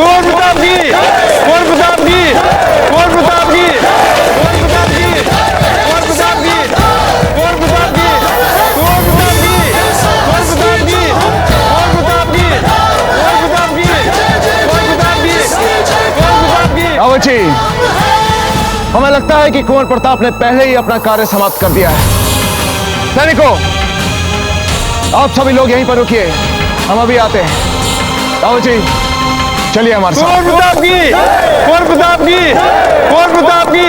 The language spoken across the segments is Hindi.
कुंवर प्रताप की, कुंवर प्रताप की, कुंवर प्रताप की, कुंवर प्रताप की, कुंवर प्रताप की, कुंवर प्रताप की, कुंवर प्रताप की, कुंवर प्रताप की, कुंवर प्रताप की, कुंवर प्रताप की, कुंवर प्रताप की, कुंवर प्रताप की। रावची, हमें लगता है कि कुंवर प्रताप ने पहले ही अपना कार्य समाप्त कर दिया है। सैनिकों, आप सभी लोग यहीं पर रुकिए, हम अभी आते हैं। रावची, चलिए हमारे साथ। कुंवर प्रताप की, कुंवर प्रताप की, कुंवर प्रताप की,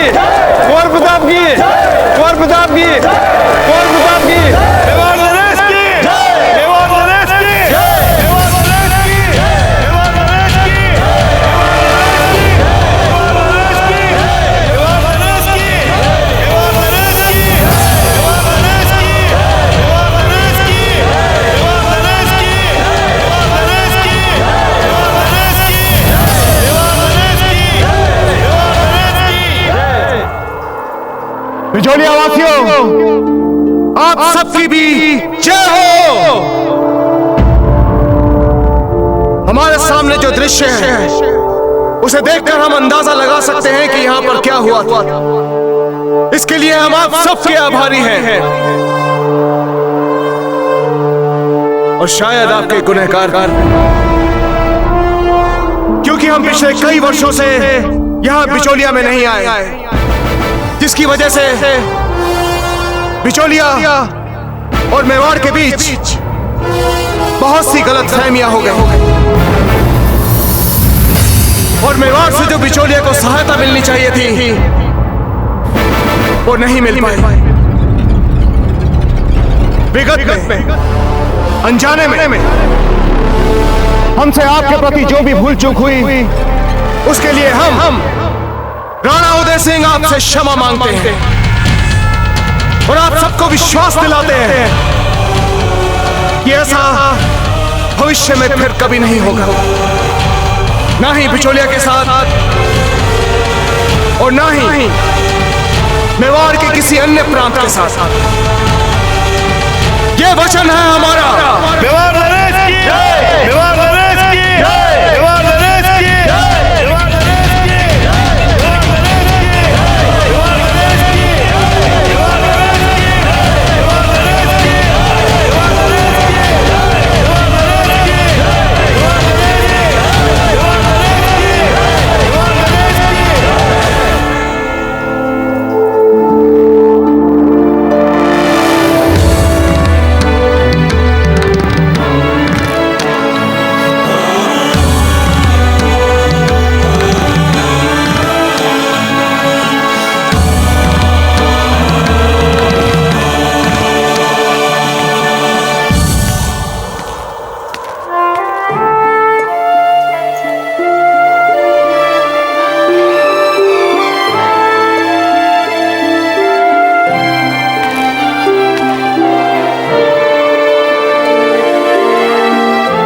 कुंवर प्रताप की, कुंवर प्रताप की, कुंवर प्रताप की, मेवाड़ नरेश की, मेवाड़ नरेश की, मेवाड़ नरेश की, मेवाड़ नरेश की, मेवाड़ नरेश की, मेवाड़ नरेश की, मेवाड़ नरेश की, मेवाड़ नरेश की, मेवाड़ नरेश की, मेवाड़ नरेश की, मेवाड़ नरेश की, मेवाड़ नरेश की, मेवाड़ नरेश की, मेवाड़ नरेश की। बिजोलिया वासियों, आप सबकी भी जय हो। हमारे सामने जो दृश्य है उसे देखकर हम अंदाजा लगा सकते हैं कि यहां पर क्या हुआ था। इसके लिए हम आप सबके आभारी हैं और शायद आपके गुनहगार, क्योंकि हम पिछले कई वर्षों से यहां बिचौलिया में नहीं आए, जिसकी वजह से बिचौलिया और मेवाड़ के बीच बहुत सी गलतफहमियां हो गई और मेवाड़ से जो बिचौलिया को सहायता मिलनी चाहिए थी वो नहीं मिल पाई। विगत में, अनजाने में हमसे आपके प्रति जो भी भूल चूक हुई उसके लिए हम राणा उदय सिंह आपसे क्षमा मांगते हैं और आप सबको विश्वास दिलाते हैं कि ऐसा भविष्य में फिर कभी नहीं होगा, ना ही बिचौलिया के साथ और ना ही मेवाड़ के किसी अन्य प्रांत के साथ। ये वचन है हमारा। मेवाड़ नरेश की, मेवाड़ नरेश की, मेवाड़ नरेश की, मेवाड़ नरेश की, मेवाड़ नरेश की, मेवाड़ नरेश की, मेवाड़ नरेश की, मेवाड़ नरेश की, मेवाड़ नरेश की, मेवाड़ नरेश की, मेवाड़ नरेश की, मेवाड़ नरेश की,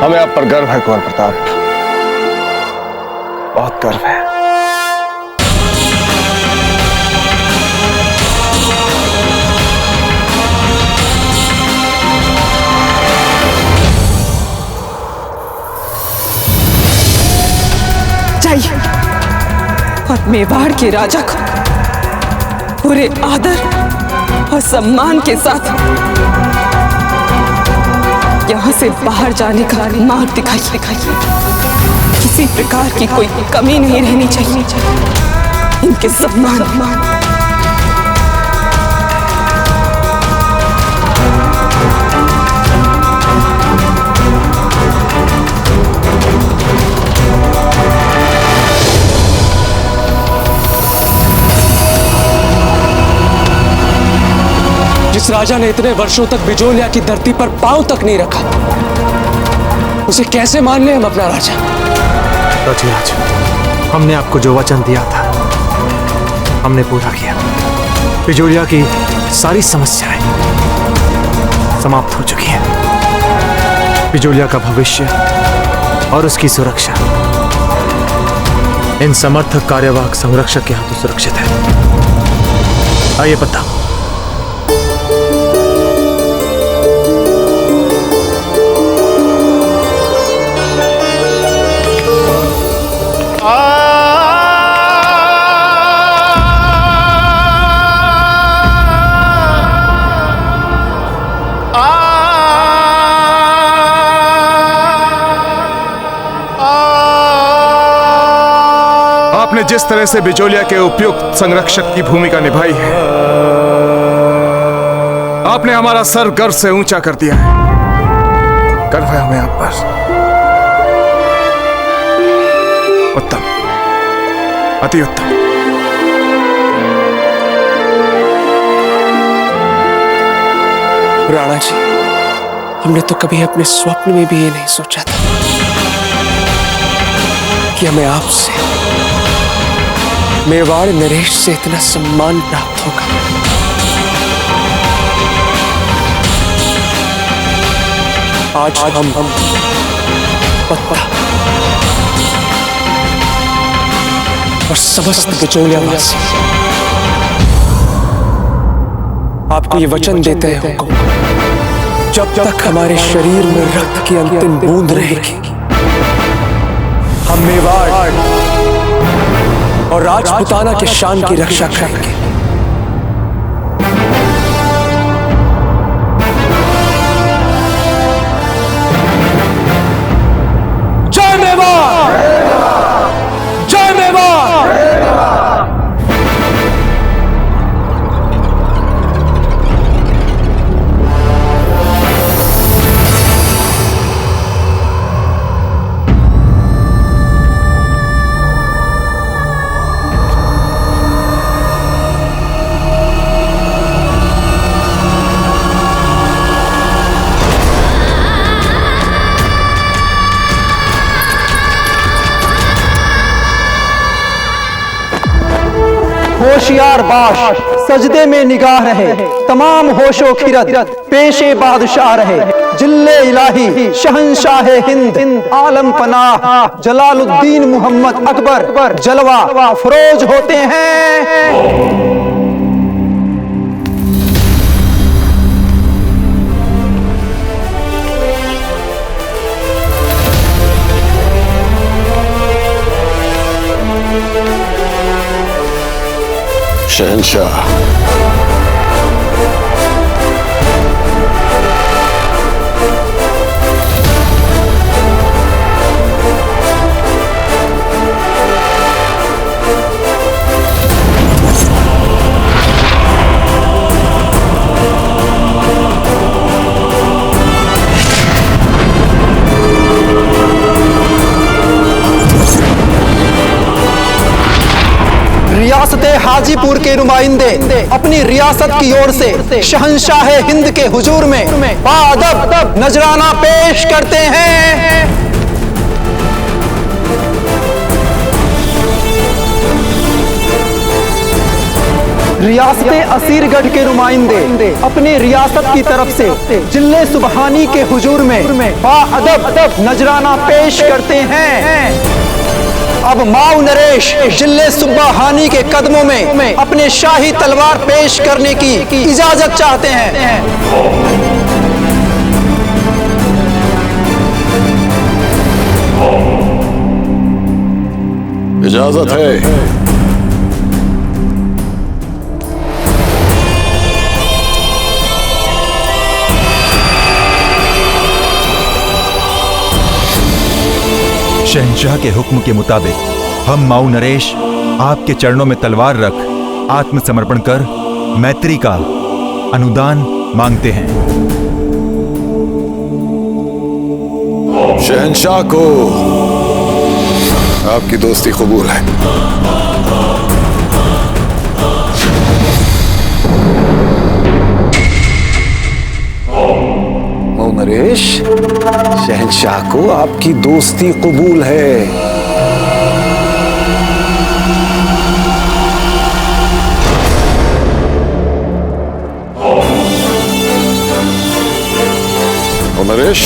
हमें आप पर गर्व है कुंवर प्रताप, बहुत गर्व है। जाइए और मेवाड़ के राजा को पूरे आदर और सम्मान के साथ यहाँ से बाहर जाने का मार्ग दिखाइए। किसी प्रकार की कोई कमी नहीं रहनी चाहिए इनके सम्मान। जिस राजा ने इतने वर्षों तक बिजोलिया की धरती पर पांव तक नहीं रखा, उसे कैसे मान ले हम अपना राजा? रथिराज, हमने आपको जो वचन दिया था हमने पूरा किया। बिजोलिया की सारी समस्याएं समाप्त हो चुकी हैं। बिजोलिया का भविष्य और उसकी सुरक्षा इन समर्थक कार्यवाहक संरक्षक के हाथों सुरक्षित है। आइए बताओ। आपने जिस तरह से बिजोलिया के उपयुक्त संरक्षक की भूमिका निभाई है, आपने हमारा सर गर्व से ऊंचा कर दिया है। गर्व है हमें आप पर। उत्तम, अति उत्तम। राणा जी, हमने तो कभी अपने स्वप्न में भी ये नहीं सोचा था कि हमें आपसे, मेवाड़ नरेश से इतना सम्मान प्राप्त होगा। आज हम पत्ता और समस्त बिचौलियावासी आपको ये वचन देते हैं हुकुम, जब तक हमारे शरीर में रक्त की अंतिम बूंद रहेगी, हम मेवाड़ और राजपुताना के शान की रक्षा करेंगे। जय मेवाड़! जय मेवाड़! होशियार बाश सजदे में निगाह रहे, तमाम होशो खिरत पेशे बादशाह रहे। जिल्ले इलाही शहंशाह हिंद आलम पनाह जलालुद्दीन मुहम्मद अकबर जलवा फरोज होते हैं। शहंशाह, रियासत हाजीपुर के नुमाइंदे अपनी रियासत की ओर से शहंशाह हिंद के हुजूर में बाअदब नजराना पेश करते हैं। रियासत असीरगढ़ के नुमाइंदे अपने रियासत की तरफ से जिले सुबहानी के हुजूर में बाअदब नजराना पेश करते हैं। अब माऊ नरेश जिले सुब्बाहानी के कदमों में अपने शाही तलवार पेश करने की इजाजत चाहते हैं। इजाजत है। शहंशाह के हुक्म के मुताबिक हम माऊ नरेश आपके चरणों में तलवार रख आत्मसमर्पण कर मैत्री का अनुदान मांगते हैं। शहंशाह को आपकी दोस्ती कबूल है। माऊ नरेश, शहंशाह को आपकी दोस्ती कबूल है। नरेश,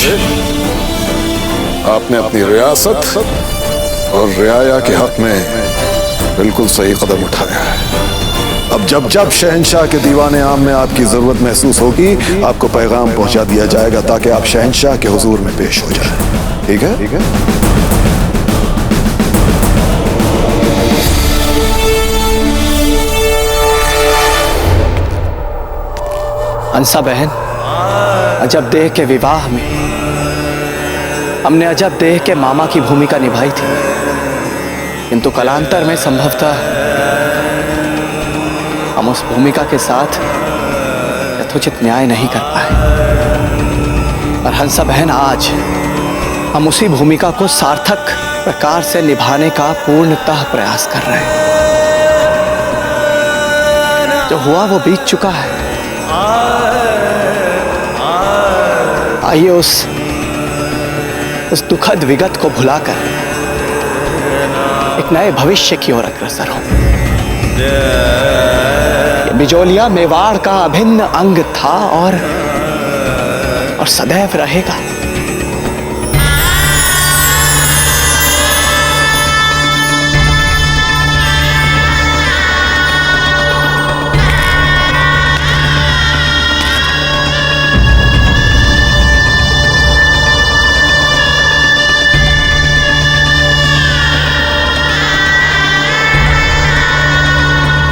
आपने अपनी रियासत और रियाया के हक में बिल्कुल सही कदम उठाया है। अब जब जब शहंशाह के दीवाने आम में आपकी जरूरत महसूस होगी, आपको पैगाम पहुंचा दिया जाएगा ताकि आप शहंशाह के हुजूर में पेश हो जाएं। ठीक है? ठीक है। हंसा बहन, अजब देह के विवाह में हमने अजब देह के मामा की भूमिका निभाई थी, किंतु कालांतर में संभवतः हम उस भूमिका के साथ यथोचित न्याय नहीं कर पाए। और हंसा बहन, आज हम उसी भूमिका को सार्थक प्रकार से निभाने का पूर्णतः प्रयास कर रहे हैं। जो हुआ वो बीत चुका है। आइए उस दुखद विगत को भुलाकर एक नए भविष्य की ओर अग्रसर हो। बिजोलिया मेवाड़ का अभिन्न अंग था और सदैव रहेगा।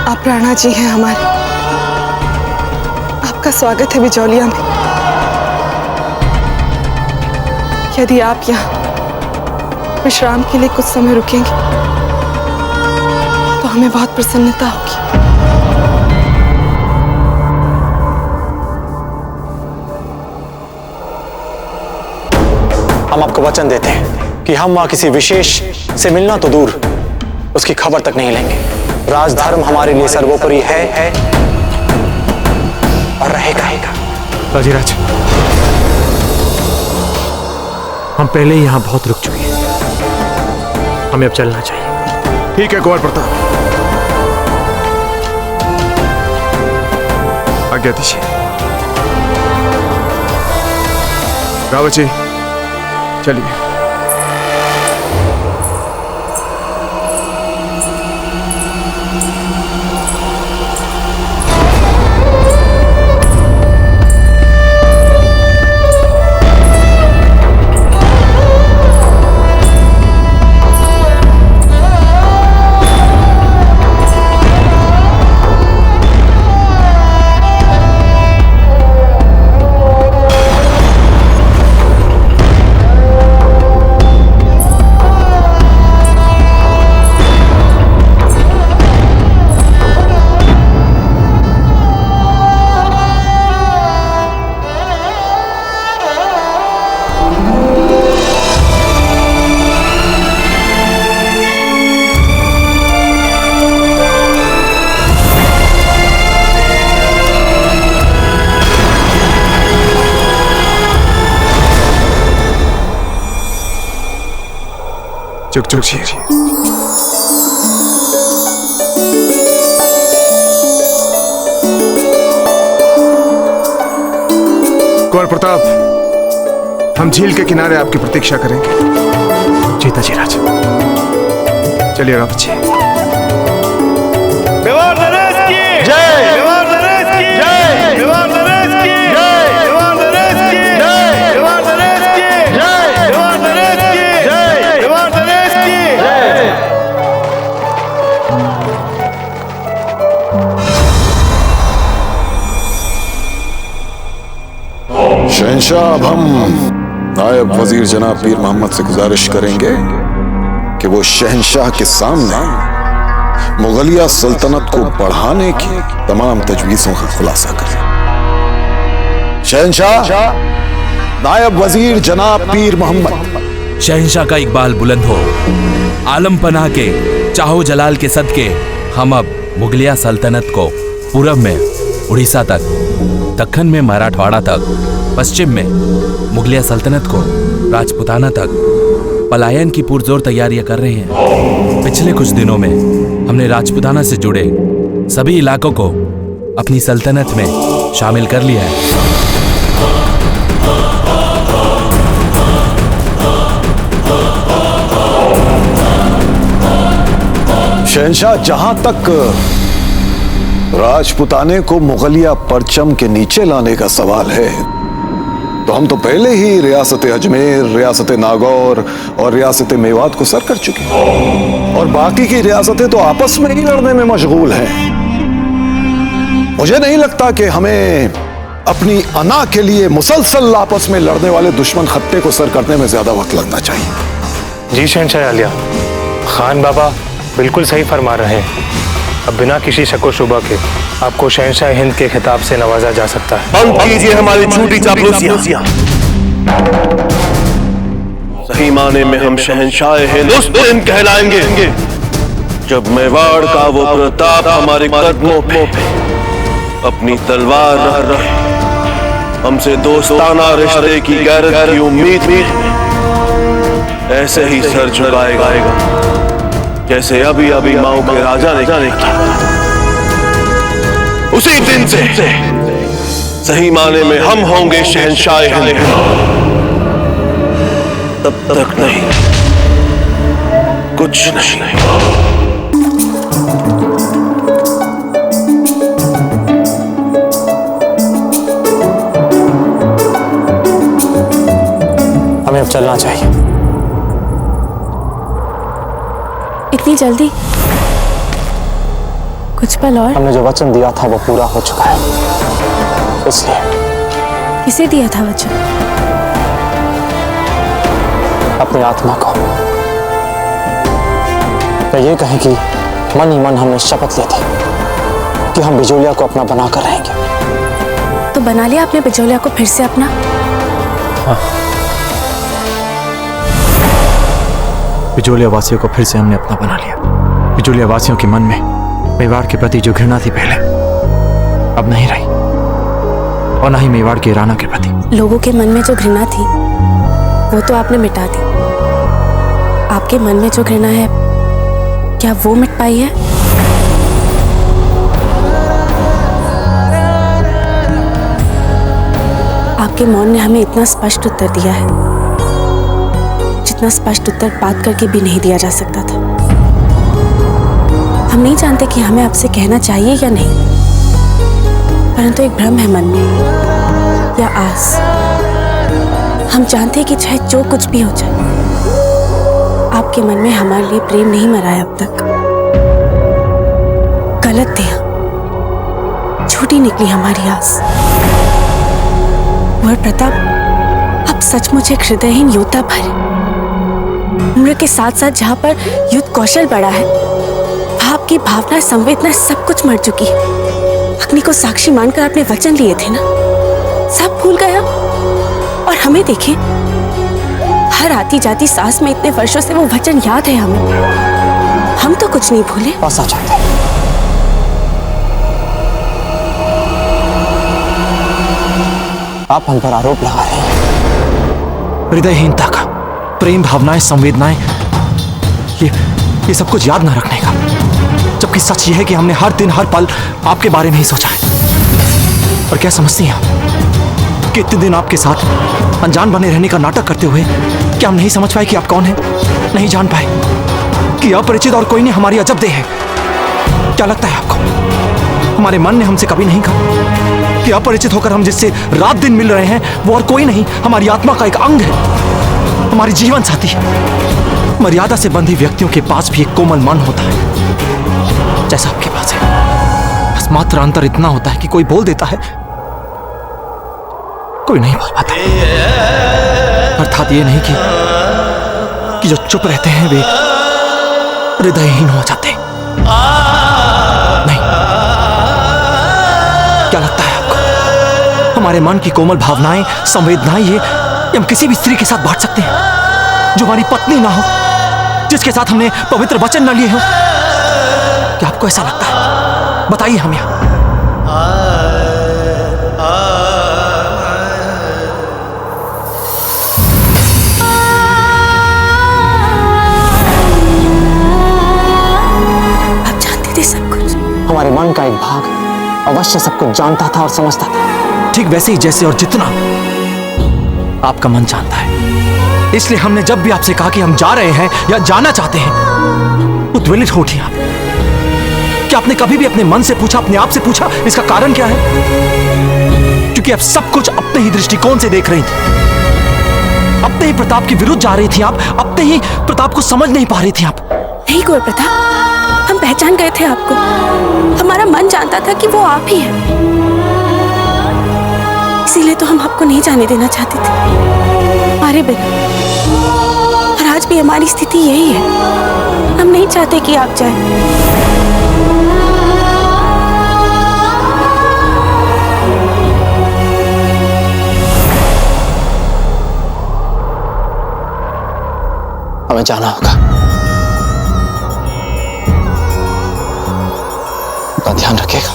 आप राणा जी हैं हमारे, आपका स्वागत है बिजौलिया में। यदि आप यहाँ विश्राम के लिए कुछ समय रुकेंगे तो हमें बहुत प्रसन्नता होगी। हम आपको वचन देते हैं कि हम वहां किसी विशेष से मिलना तो दूर, उसकी खबर तक नहीं लेंगे। राजधर्म हमारे लिए सर्वोपरि है और रहेगा। राजीराज, हम पहले ही यहां बहुत रुक चुके हैं, हमें अब चलना चाहिए। ठीक है कुंवर प्रताप, आज्ञा दीजिए। रावत जी चलिए। चुप चुप कुंवर प्रताप, हम झील के किनारे आपकी प्रतीक्षा करेंगे। जीता जी राज। चलिए रावत जी। मेवाड़ नरेश की जय, मेवाड़ नरेश की जय, मेवाड़ नरेश की जय, मेवाड़ नरेश की जय, मेवाड़ नरेश की जय, मेवाड़ नरेश की जय, मेवाड़ नरेश की जय। शहंशाह, अब हम नायब वजीर जनाब पीर मोहम्मद से गुजारिश करेंगे कि वो शहंशाह के सामने मुगलिया सल्तनत को बढ़ाने की तमाम तजवीजों का खुलासा करें। शहंशाह, नायब वजीर जनाब पीर मोहम्मद। शहंशाह का इकबाल बुलंद हो। आलम पनाह के चाहो जलाल के सदके हम अब मुगलिया सल्तनत को पूरब में उड़ीसा तक, दक्खन में मराठवाड़ा तक, पश्चिम में मुगलिया सल्तनत को राजपुताना तक पलायन की पुरजोर तैयारियां कर रहे हैं। पिछले कुछ दिनों में हमने राजपुताना से जुड़े सभी इलाकों को अपनी सल्तनत में शामिल कर लिया है। शहंशाह, जहां तक राजपुताने को मुगलिया परचम के नीचे लाने का सवाल है, तो हम तो पहले ही रियासत अजमेर, रियासत नागौर और रियासत मेवात को सर कर चुके हैं और बाकी की रियासतें तो आपस में ही लड़ने में मशगूल हैं। मुझे नहीं लगता कि हमें अपनी अना के लिए मुसलसल आपस में लड़ने वाले दुश्मन खत्ते को सर करने में ज्यादा वक्त लगना चाहिए। जी शहंशाह आलिया, खान बाबा बिल्कुल सही फरमा रहे हैं। अब बिना किसी शको शुबा के आपको शहंशाह हिंद के खिताब से नवाजा जा सकता है। बंद कीजिए हमारी झूठी चापलूसियां। सही माने में हम शहंशाह हिंद उस दिन कहलाएंगे जब मेवाड़ का वो प्रताप हमारे कदमों पे अपनी तलवार रख रहे, हमसे दोस्ताना रिश्ते की गैरत की उम्मीद में ऐसे ही सर झुकाएगा जैसे अभी अभी माओ के राजा ने किया। उसी दिन से सही माने में हम होंगे शहंशाह हिंद। तब तक नहीं, कुछ नहीं। हमें अब चलना चाहिए। इतनी जल्दी? कुछ पल और। हमने जो वचन दिया था वो पूरा हो चुका है, इसलिए। किसे दिया था वचन? अपनी आत्मा को। या ये कहें कि मन ही मन हमने शपथ ली थी कि हम बिजोलिया को अपना बनाकर रहेंगे। तो बना लिया आपने बिजोलिया को फिर से अपना? हाँ। बिजोलिया वासियों को फिर से हमने अपना बना लिया। बिजोलिया वासियों के मन में मेवाड़ के प्रति जो घृणा थी पहले, अब नहीं रही, और न ही मेवाड़ के राणा के प्रति। लोगों के मन में जो घृणा थी वो तो आपने मिटा दी। आपके मन में जो घृणा है, क्या वो मिट पाई है? आपके मौन ने हमें इतना स्पष्ट उत्तर दिया है जितना स्पष्ट उत्तर बात करके भी नहीं दिया जा सकता था। हम नहीं जानते कि हमें आपसे कहना चाहिए या नहीं, परंतु एक भ्रम है मन में या आस। हम जानते हैं कि चाहे जो कुछ भी हो जाए, आपके मन में हमारे लिए प्रेम नहीं मरा है अब तक। गलत थे हम, झूठी निकली हमारी आस। और प्रताप, अब सचमुच एक हृदयहीन योद्धा भरे। उम्र के साथ साथ जहां पर युद्ध कौशल बढ़ा है, वहां आपकी भावना, संवेदना सब कुछ मर चुकी है। अग्नि को साक्षी मानकर आपने वचन लिए थे ना, सब भूल गया। और हमें देखिए, हर आती जाती सांस में इतने वर्षों से वो वचन याद है हमें। हम तो कुछ नहीं भूले। ऐसा चाहते हैं। आप हम पर आरोप लगा रहे हैं हृदयहीनता का, प्रेम भावनाएं, संवेदनाएं, ये सब कुछ याद ना रखने का। जबकि सच ये है कि हमने हर दिन हर पल आपके बारे में ही सोचा है। और क्या समझती हैं आप कि इतने दिन आपके साथ अनजान बने रहने का नाटक करते हुए क्या हम नहीं समझ पाए कि आप कौन हैं? नहीं जान पाए कि अपरिचित और कोई नहीं हमारी अजब देह है? क्या लगता है आपको हमारे मन ने हमसे कभी नहीं कहा कि अपरिचित होकर हम जिससे रात दिन मिल रहे हैं वो और कोई नहीं, हमारी आत्मा का एक अंग है, हमारी जीवन साथी है। मर्यादा से बंधी व्यक्तियों के पास भी एक कोमल मन होता है जैसा आपके पास है। बस मात्र अंतर इतना होता है कि कोई बोल देता है, कोई नहीं बोल पाता। अर्थात ये नहीं कि जो चुप रहते हैं वे हृदयहीन हो जाते। नहीं। क्या लगता है आपको हमारे मन की कोमल भावनाएं, संवेदनाएं ये हम किसी भी स्त्री के साथ बांट सकते हैं जो हमारी पत्नी ना हो, जिसके साथ हमने पवित्र वचन न लिए हो? क्या आपको ऐसा लगता है? बताइए हमें। आप जानते थे सब कुछ? हमारे मन का एक भाग अवश्य सब कुछ जानता था और समझता था, ठीक वैसे ही जैसे और जितना आपका मन जानता है। इसलिए हमने जब भी आपसे कहा कि हम जा रहे हैं या जाना चाहते हैं, उद्वेलित हो उठी आप। क्या आपने कभी भी अपने मन से पूछा, अपने आप से पूछा इसका कारण क्या है? क्योंकि आप सब कुछ अपने ही दृष्टिकोण से देख रही थी, अपने ही प्रताप के विरुद्ध जा रही थी आप, अपने ही प्रताप को समझ नहीं पा रही थी आप। नहीं कुंवर प्रताप, हम पहचान गए थे आपको। हमारा मन जानता था कि वो आप ही है। पहले तो हम आपको नहीं जाने देना चाहते थे, मारे बिना। और आज भी हमारी स्थिति यही है, हम नहीं चाहते कि आप जाएं। हमें जाना होगा। अपना ध्यान रखिएगा।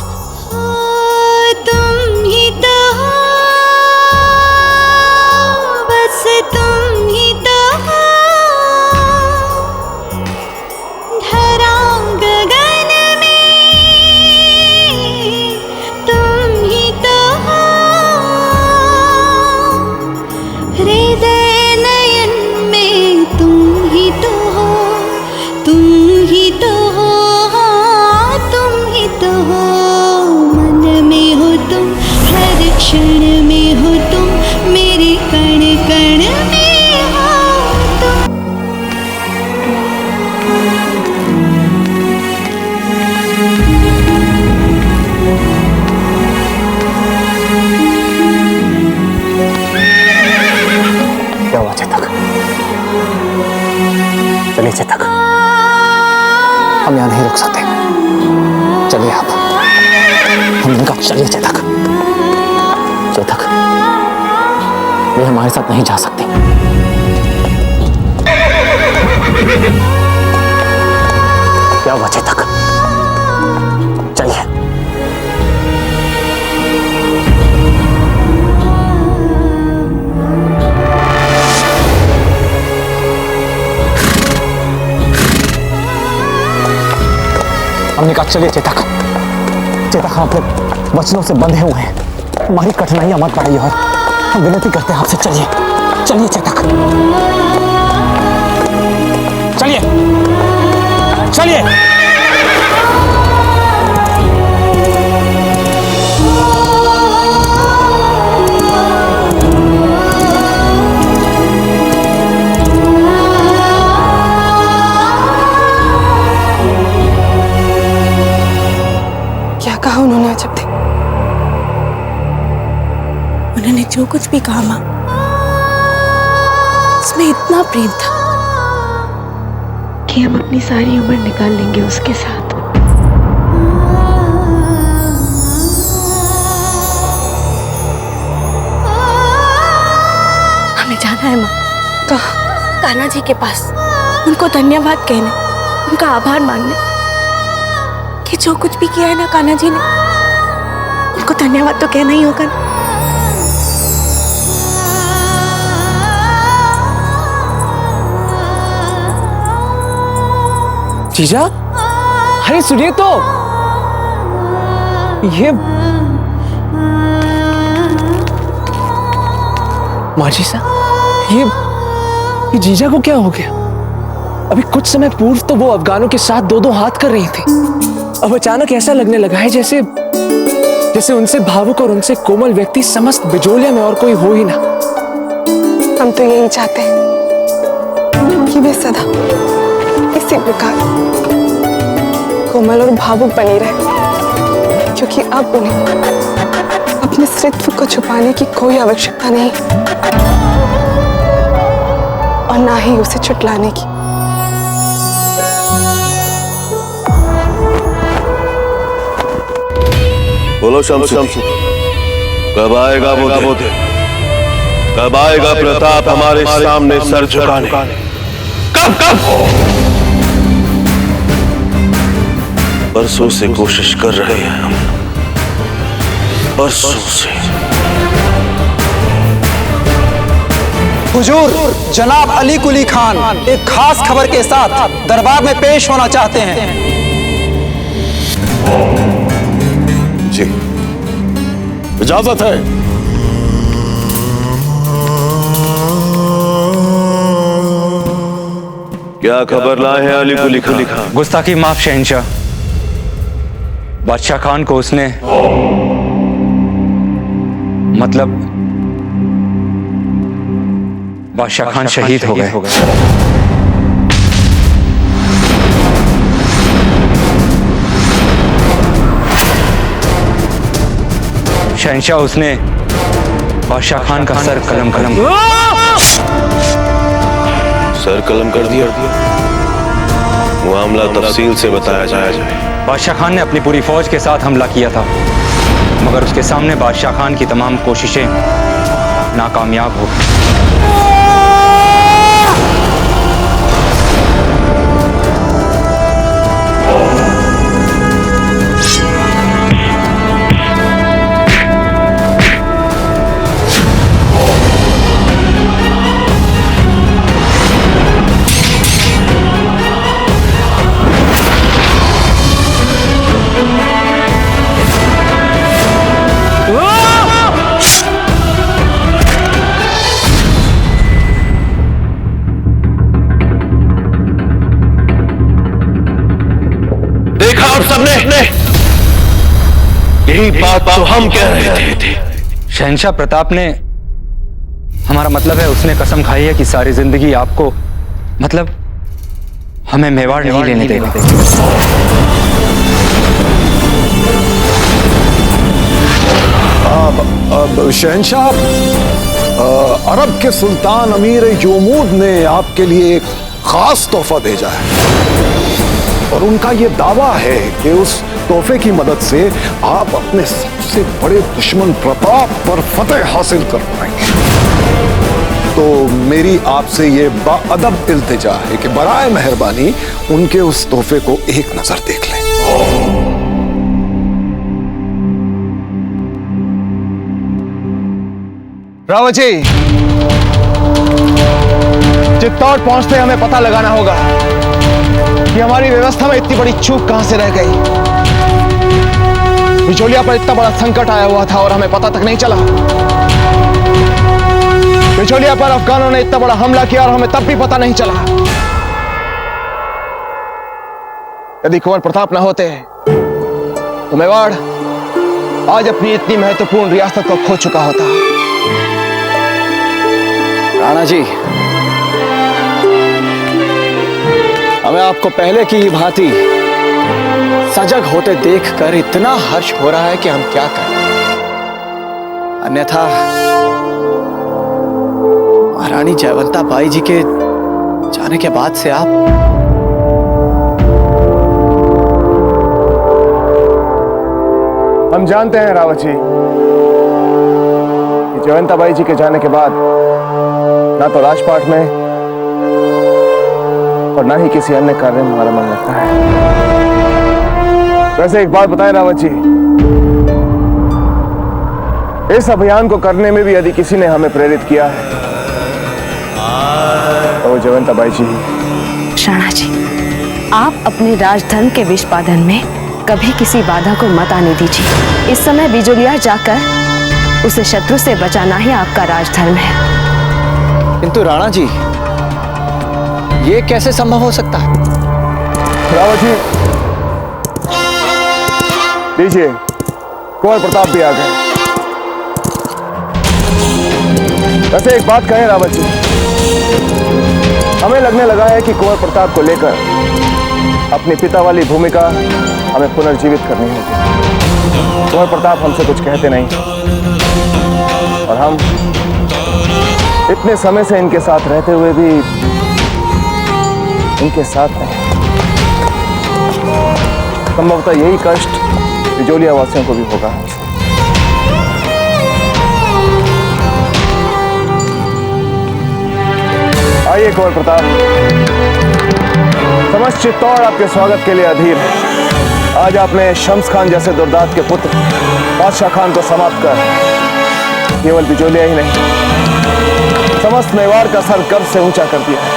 तुम ही तो हो, बस तुम ही तो हो, धरा गगन में तुम ही तो हो, हृदय नयन में तुम ही तो हो, तुम ही तो हो, तुम ही तो हो, मन में हो तुम, हर क्षण में हो तुम, मेरे कण कण में हो तुम। क्या हुआ चेतक? चलिए चेतक, हम यहाँ नहीं रुक सकते। चलिए आप, हमने कहा चलिए चेतक। चेतक, वे हमारे साथ नहीं जा सकती। क्या हुआ चेतक? चलिए। हमने कहा चलिए चेतक। चेतक, हम अपने वचनों से बंधे हुए हैं, हमारी कठिनाइयां मत बढ़ाइए और हम विनती करते हैं आपसे, चलिए चलिए चेतक, चलिए चलिए। क्या कहा उन्होंने अजब थे? उन्होंने जो कुछ भी कहा माँ, उसमें इतना प्रेम था कि हम अपनी सारी उम्र निकाल लेंगे उसके साथ। हमें जाना है माँ। कहाँ? कान्हा जी के पास, उनको धन्यवाद कहने, उनका आभार मानने कि जो कुछ भी किया है ना कान्हा जी ने, उनको धन्यवाद तो कहना ही होगा ना। जीजा, अरे सुनिए तो, ये माजी साहब, ये जीजा को क्या हो गया? अभी कुछ समय पूर्व तो वो अफगानों के साथ दो दो हाथ कर रही थी, अब अचानक ऐसा लगने लगा है जैसे जैसे उनसे भावुक और उनसे कोमल व्यक्ति समस्त बिजोलिया में और कोई हो ही ना। हम तो यही चाहते हैं कि वे सदा इसी प्रकार कोमल और भावुक बनी रहे, क्योंकि अब उन्हें अपने स्त्रीत्व को छुपाने की कोई आवश्यकता नहीं और ना ही उसे छुटलाने की। बोलो शमशेर, कब आएगा वो दिन? कब आएगा प्रताप हमारे सामने सर झुकाने? कब कब? बरसों से कोशिश कर रहे हैं हम, बरसों से। हुजूर, जनाब अली कुली खान एक खास खबर के साथ दरबार में पेश होना चाहते हैं। जी, इजाजत है। क्या खबर लाए हैं अली कुली खान? गुस्ताखी माफ शहंशाह, बादशाह खान को उसने मतलब बादशाह खान शहीद हो गए। शहंशाह, उसने बादशाह खान का सर कलम कलम सर कलम कर दिया। मामला तफसील से बताया जाए। बादशाह खान ने अपनी पूरी फौज के साथ हमला किया था, मगर उसके सामने बादशाह खान की तमाम कोशिशें नाकामयाब हो गई। यही बात तो हम कह रहे थे। शहंशाह प्रताप ने, हमारा मतलब है उसने कसम खाई है कि सारी जिंदगी आपको, मतलब हमें मेवाड़ नहीं लेने देगा। अब शहंशाह, अरब के सुल्तान अमीर जमूद ने आपके लिए एक खास तोहफा भेजा है और उनका यह दावा है कि उस तोहफे की मदद से आप अपने सबसे बड़े दुश्मन प्रताप पर फतेह हासिल कर पाएंगे। तो मेरी आपसे ये बाअदब इल्तिजा है कि बराए मेहरबानी उनके उस तोहफे को एक नजर देख लें। रावत जी, चित्तौड़ पहुंचते हमें पता लगाना होगा कि हमारी व्यवस्था में इतनी बड़ी चूक कहां से रह गई। बिचौलिया पर इतना बड़ा संकट आया हुआ था और हमें पता तक नहीं चला। बिचौलिया पर अफगानों ने इतना बड़ा हमला किया और हमें तब भी पता नहीं चला। यदि कुंवर प्रताप न होते तो मेवाड़ आज अपनी इतनी महत्वपूर्ण रियासत को खो चुका होता। राणा जी, हमें आपको पहले की ही भांति सजग होते देखकर इतना हर्ष हो रहा है कि हम क्या करें। अन्यथा महारानी जयवंता बाई जी के जाने के बाद से आप हम जानते हैं रावत जी कि जयवंता बाई जी के जाने के बाद ना तो राजपाट में और ना ही किसी अन्य कार्य में हमारा मन लगता है। वैसे एक बात बताएं रावत जी, इस अभियान को करने में भी यदि किसी ने हमें प्रेरित किया है तो वो जयवंता बाई जी। राणा जी, आप अपने राजधर्म के विष्पादन में कभी किसी बाधा को मत आने दीजिए। इस समय बिजोलिया जाकर उसे शत्रु से बचाना ही आपका राजधर्म है। किंतु राणा जी, ये कैसे संभव हो सकता है? रावत जी, लीजिए, कुंवर प्रताप भी आ गए। वैसे एक बात कहें रावत जी, हमें लगने लगा है कि कुंवर प्रताप को लेकर अपनी पिता वाली भूमिका हमें पुनर्जीवित करनी होगी। कुंवर प्रताप हमसे कुछ कहते नहीं और हम इतने समय से इनके साथ रहते हुए भी इनके साथ नहीं। संभवतः यही कष्ट बिजोलिया वासियों को भी होगा। आइए कुंवर प्रताप, समस्त चित्तौड़ आपके स्वागत के लिए अधीर है। आज आपने शम्स खान जैसे दुर्दांत के पुत्र बादशाह खान को समाप्त कर केवल बिजोलिया ही नहीं, समस्त मेवाड़ का सर गर्व से ऊंचा कर दिया है।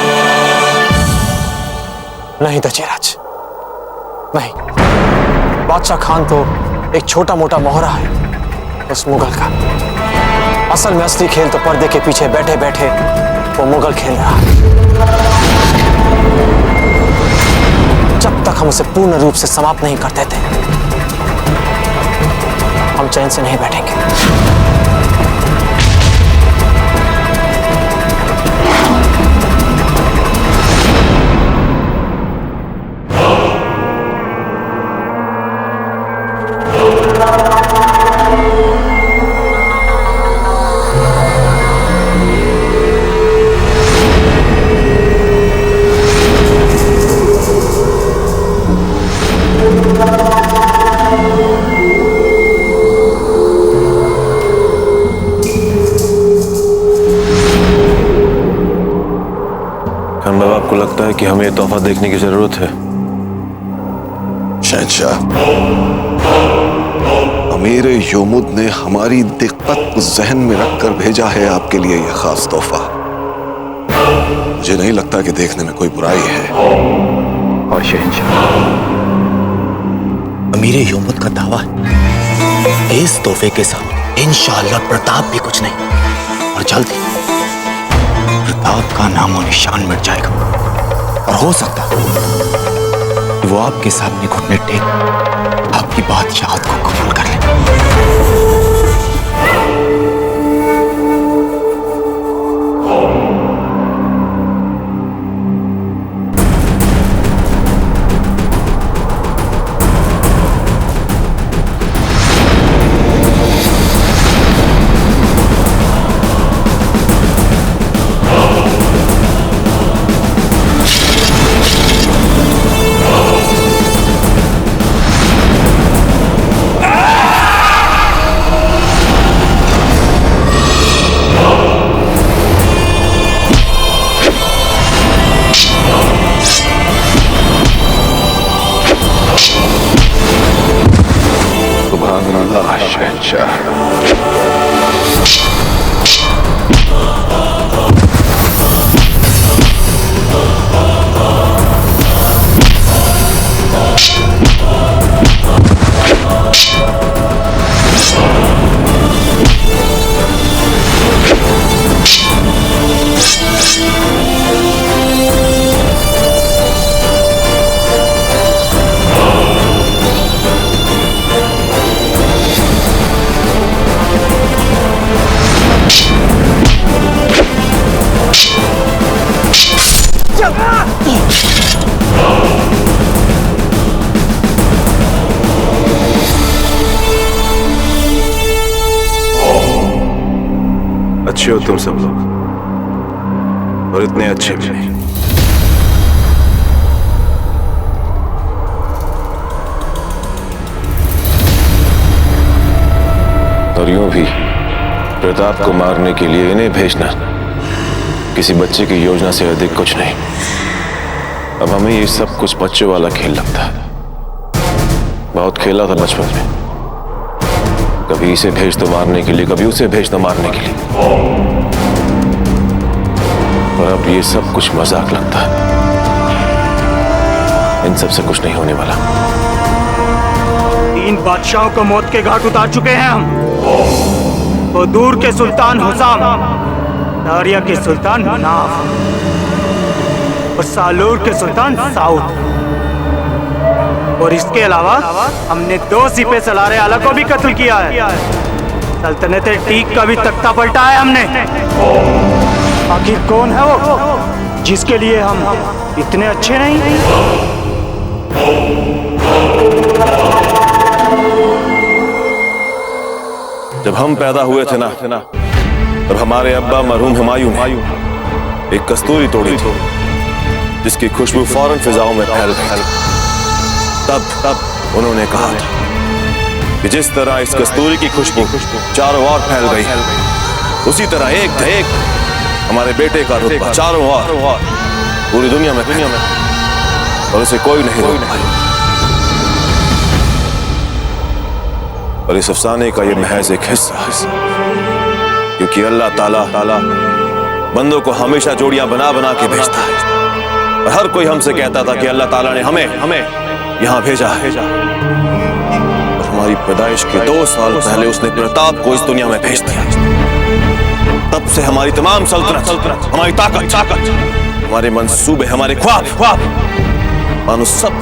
नहीं दशराज, नहीं। बादशाह खान तो एक छोटा मोटा मोहरा है उस मुगल का। असल में असली खेल तो पर्दे के पीछे बैठे बैठे वो मुगल खेल रहा है। जब तक हम उसे पूर्ण रूप से समाप्त नहीं कर देते, हम चैन से नहीं बैठेंगे। कि हमें ये तोहफा देखने की जरूरत है। शहंशाह, अमीर योमुद ने हमारी दिक्कत को जहन में रखकर भेजा है आपके लिए यह खास तोहफा। मुझे नहीं लगता कि देखने में कोई बुराई है। और शहंशाह, अमीर योमुद का दावा है इस तोहफे के साथ इंशाअल्लाह प्रताप भी कुछ नहीं, और जल्द ही प्रताप का नामो निशान मिट जाएगा। और हो सकता है वो आपके सामने घुटने टेक आपकी बादशाहत को कबूल कर ले। अच्छे हो तुम सब लोग, और इतने अच्छे भी नहीं। और यूं भी प्रताप को मारने के लिए इन्हें भेजना किसी बच्चे की योजना से अधिक कुछ नहीं। अब हमें ये सब कुछ बच्चों वाला खेल लगता है। बहुत खेला था बचपन में, कभी इसे भेज तो मारने के लिए, कभी उसे भेज तो मारने के लिए, और अब ये सब कुछ मजाक लगता है। इन सब से कुछ नहीं होने वाला। 3 बादशाहों को मौत के घाट उतार चुके हैं हम। वो दूर के सुल्तान हुसाम, दारिया के सुल्तान नाफ और सालूर के सुल्तान साउद, और इसके अलावा हमने 2 सिपह सलारे आला को भी कत्ल किया है। सल्तनत टीक का भी तख्ता पलटा है हमने। आखिर कौन है वो जिसके लिए हम इतने अच्छे नहीं? जब हम पैदा हुए थे ना, तब हमारे अब्बा मरहूम हुमायूं ने एक कस्तूरी तोड़ी थी, जिसकी खुशबू फौरन फिजाओं में फैल गई। तब उन्होंने कहा था कि जिस तरह इस कस्तूरी की खुशबू चारों ओर फैल गई, उसी तरह एक हमारे बेटे का रुतबा चारों ओर पूरी दुनिया में, और उसे कोई नहीं रोक पाया। और इस अफसाने का ये महज एक हिस्सा है, क्योंकि अल्लाह ताला बंदों को हमेशा जोड़ियां बना बना के भेजता है। और हर कोई हमसे कहता था कि अल्लाह ताला ने हमें यहाँ भेजा है। और हमारी पैदाइश के 2 साल पहले उसने प्रताप को इस दुनिया में भेज दिया। तब से हमारी तमाम सल्तनत, हमारी ताकत, हमारे मंसूबे, हमारे ख्वाब मानो सब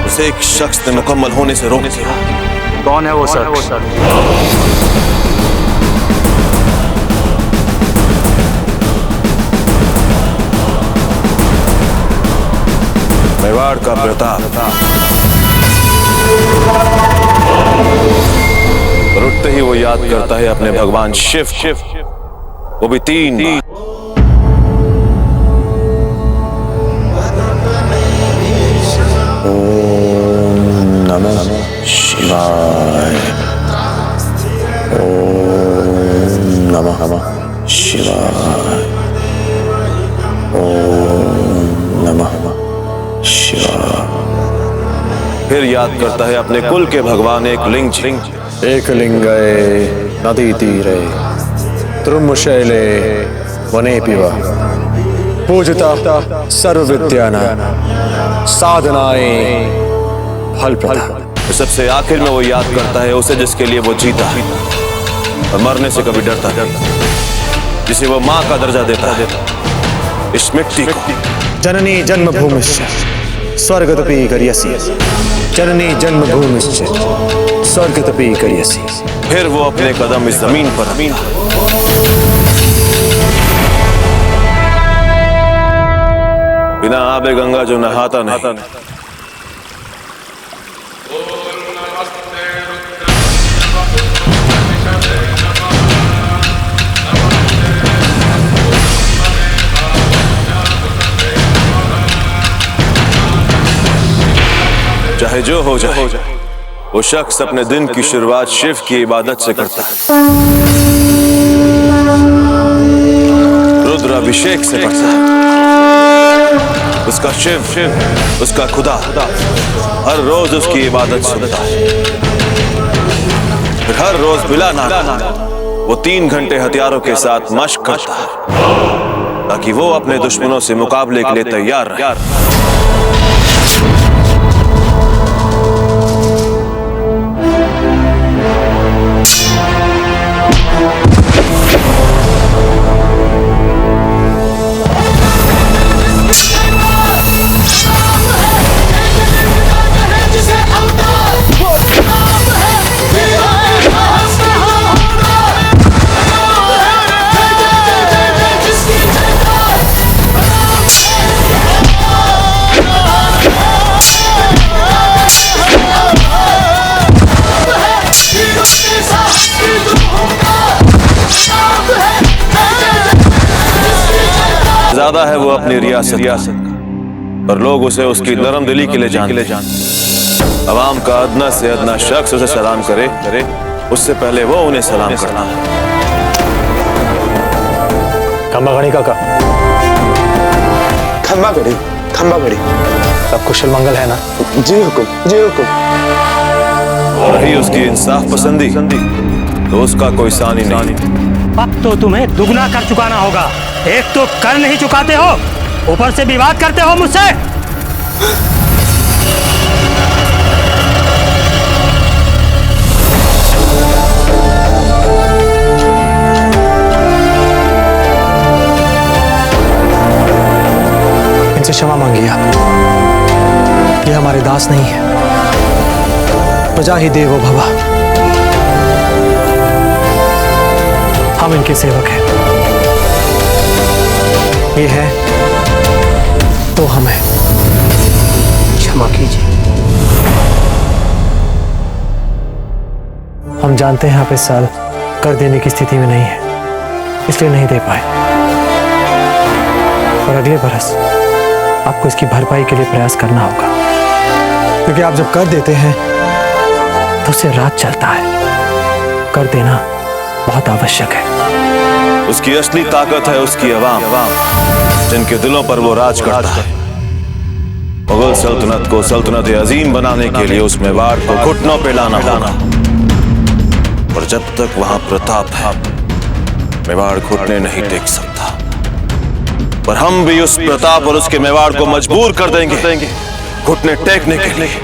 उस एक शख्स ने मुकम्मल होने से रोक दिया। कौन है वो शख्स? मेवाड़ का प्रताप। और उठते ही वो याद करता है अपने भगवान शिव, वो भी 3 बार। ओम नमः शिवाय, ओम नमः शिवाय, ओम फिर याद करता है अपने कुल के भगवान एक लिंग जी। एक लिंगए नदी तीरे त्रुमशैले वने पिवा पूजता सर्व विद्याना साधनाएं फल प्रदा। सबसे आखिर में वो याद करता है उसे जिसके लिए वो जीता है और मरने से कभी डरता है, जिसे वो माँ का दर्जा देता है, इस मिट्टी को। जननी जन्मभूमिश्च स्वर्गतपि करियसि, जननी जन्मभूमिश्च स्वर्गतपि करियसि। फिर वो अपने कदम इस जमीन पर बिना आबे गंगा जो नहाता नहीं। चाहे जो हो जाए, वो शख्स अपने दिन की शुरुआत शिव की इबादत से करता है, रुद्र अभिषेक से करता है। उसका शिव, उसका खुदा हर रोज उसकी इबादत सुनता है। फिर हर रोज बिला नागा वो 3 घंटे हथियारों के साथ मशक करता है ताकि वो अपने दुश्मनों से मुकाबले के लिए तैयार रहे। ज्यादा है वो अपनी रियासत पर लोग उसे उसकी नरम दिली के लिए जानते। अवाम का अदना से अदना शख्स उसे सलाम करे उससे पहले वो उन्हें सलाम करना है। खंबा गणी काका, खंबा गड़ी सब कुशल मंगल है ना? जी हुकुम, जी हुकुम। रही उसकी इंसाफ पसंदी तो उसका कोई सानी नहीं। अब तो तुम्हें दुगना कर चुकाना होगा। एक तो कर नहीं चुकाते हो, ऊपर से विवाद करते हो मुझसे। इनसे क्षमा मांगिए आप, ये हमारे दास नहीं है। प्रजा ही देवो भव, हम इनके सेवक हैं। ये है तो हम हैं। क्षमा कीजिए। हम जानते हैं आप इस साल कर देने की स्थिति में नहीं है, इसलिए नहीं दे पाए। और अगले बरस आपको इसकी भरपाई के लिए प्रयास करना होगा, क्योंकि आप जब कर देते हैं तो उससे राज चलता है। कर देना बहुत आवश्यक है। उसकी असली ताकत है उसकी अवाम, जिनके दिलों पर वो राज करता है। मुगल सल्तनत को सल्तनत अजीम बनाने के लिए उस मेवाड़ को घुटनों पे लाना होगा। और जब तक वहां प्रताप है, मेवाड़ घुटने नहीं टेक सकता। पर हम भी उस प्रताप और उसके मेवाड़ को मजबूर कर देंगे घुटने टेकने के लिए।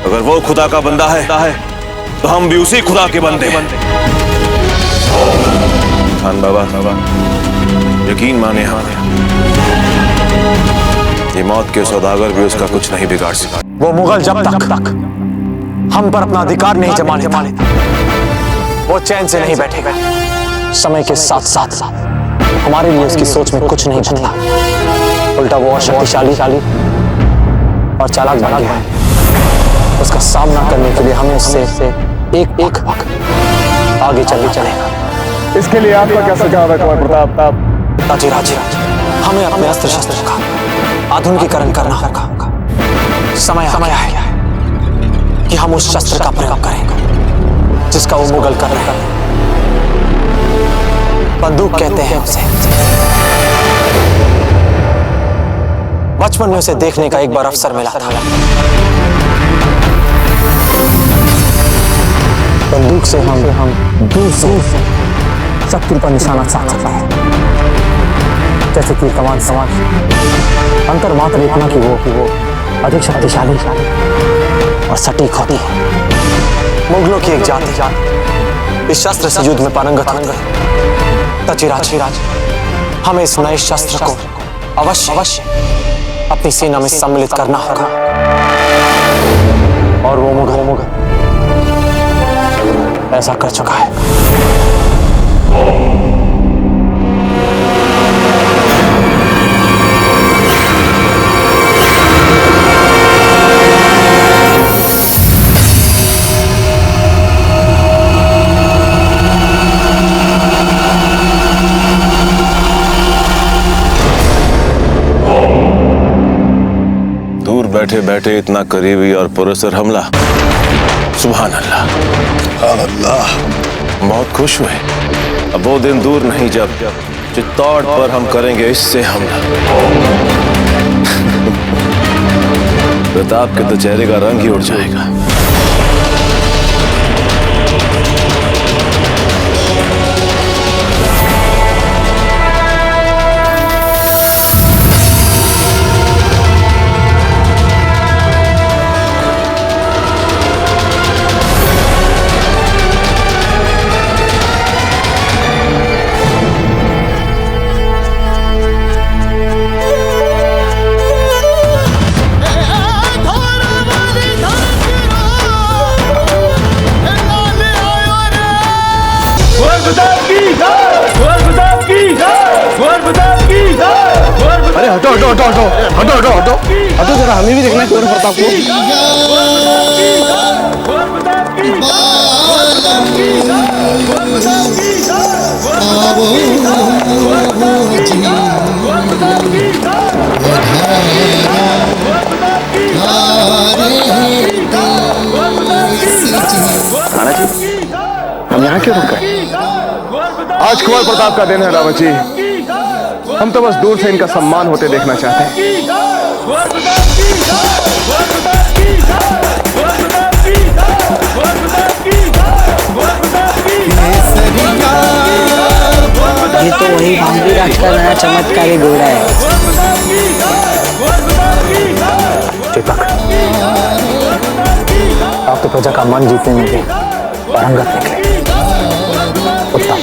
अगर वो खुदा का बंदा है तो हम भी उसी खुदा के बंदे हैं। खान बाबा, यकीन माने हमें, ये मौत के सौदागर भी उसका कुछ नहीं बिगाड़ सका। वो मुगल जब तक हम पर अपना अधिकार नहीं जमा लेता, वो चैन से नहीं बैठेगा। समय के साथ साथ हमारे लिए उसकी सोच में कुछ नहीं बदला, उल्टा वो और शक्तिशाली और चालाक बन गया है। उसका सामना करने के लिए हमें उससे एक आगे चलेगा। इसके लिए आपका क्या सुझाव है कुंवर प्रताप? राजे, हमें अपने अस्त्र शस्त्र का आधुनिकीकरण करना होगा। समय है कि हम उस शस्त्र का प्रयोग करेंगे जिसका वो मुगल कर रहे हैं। बंदूक कहते हैं उसे। बचपन में उसे देखने का एक बार अवसर मिला था। बंदूक से हम दूर से शत्रु पर निशाना साध सकते हैं, जैसे कि कमान अंतर मात्र इतना कि वो अधिक शक्तिशाली और सटीक होती है। मुगलों की एक जाति इस शस्त्र से युद्ध में पारंगत होती है। तचिराज, हमें इस नए शस्त्र को अवश्य अपनी सेना में सम्मिलित करना होगा। और वो मुगल ऐसा कर चुका है। दूर बैठे बैठे इतना करीबी और पुरस्सर हमला, सुभान अल्लाह, सुभान अल्लाह। बहुत खुश हुए। अब वो दिन दूर नहीं जब चित्तौड़ पर हम करेंगे इससे हमला। प्रताप के तो चेहरे का रंग ही उड़ जाएगा। अरे हटो हटो हटो हटो हटो हटो हटो हटो जरा, हमें भी देखना है कुंवर प्रताप को। राणा जी, हम यहाँ क्यों रुक गए? आज कुंवर प्रताप का दिन है रावत जी। हम तो बस दूर से इनका सम्मान होते देखना चाहते हैं। ये तो वही भांगरी राज का नया चमत्कारी घोड़ा है। दीपक, आप तो प्रजा का मन जीतने में भी पारंगत निकले। उत्तम।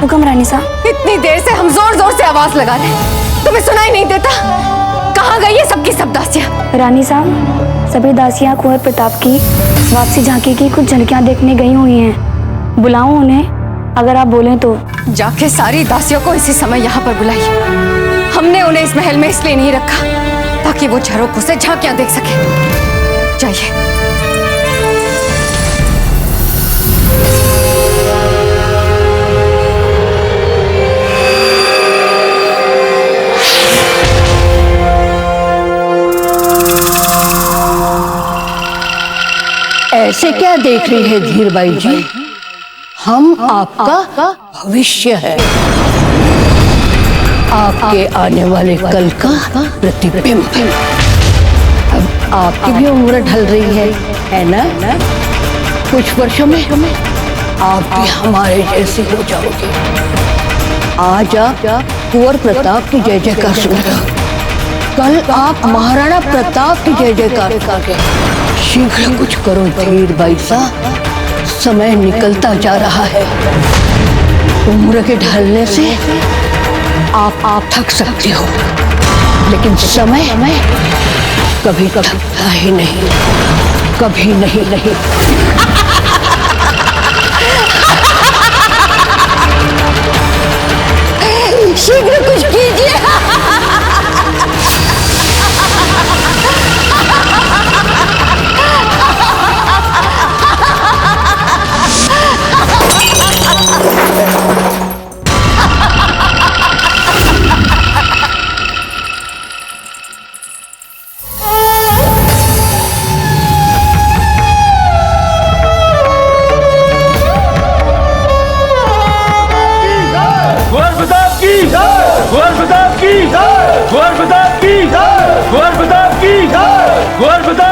हुक्म रानी साहब। इतनी देर से हम जोर जोर से आवाज लगा रहे हैं, तुम्हें सुनाई नहीं देता? कहाँ गई है सबकी सब दासियां? रानी साहब, सभी दासियां कुंवर प्रताप की वापसी झांकी की कुछ झलकियां देखने गई हुई हैं। बुलाऊं उन्हें? अगर आप बोलें तो। जाके सारी दासियों को इसी समय यहाँ पर बुलाइए। हमने उन्हें इस महल में इसलिए नहीं रखा ताकि वो झरोखों से झांकियां देख सके। जाइए। ऐसे क्या देख रही है धीरबाई जी? हम आपका भविष्य है, आपके आने वाले कल का प्रतिबिंब। अब आपकी भी उम्र ढल रही है ना? कुछ वर्षों में आप भी हमारे जैसे हो जाओगे। आज आप कुंवर प्रताप की जय जयकार सुनो, कल आप महाराणा प्रताप की जय जयकार करोगे। शीघ्र कुछ करो धीरबाई साहब, समय निकलता जा रहा है। उम्र के ढलने से आप थक सकते हो। लेकिन समय कभी थकता ही नहीं, कभी नहीं। शीघ्र कुछ कीजिए।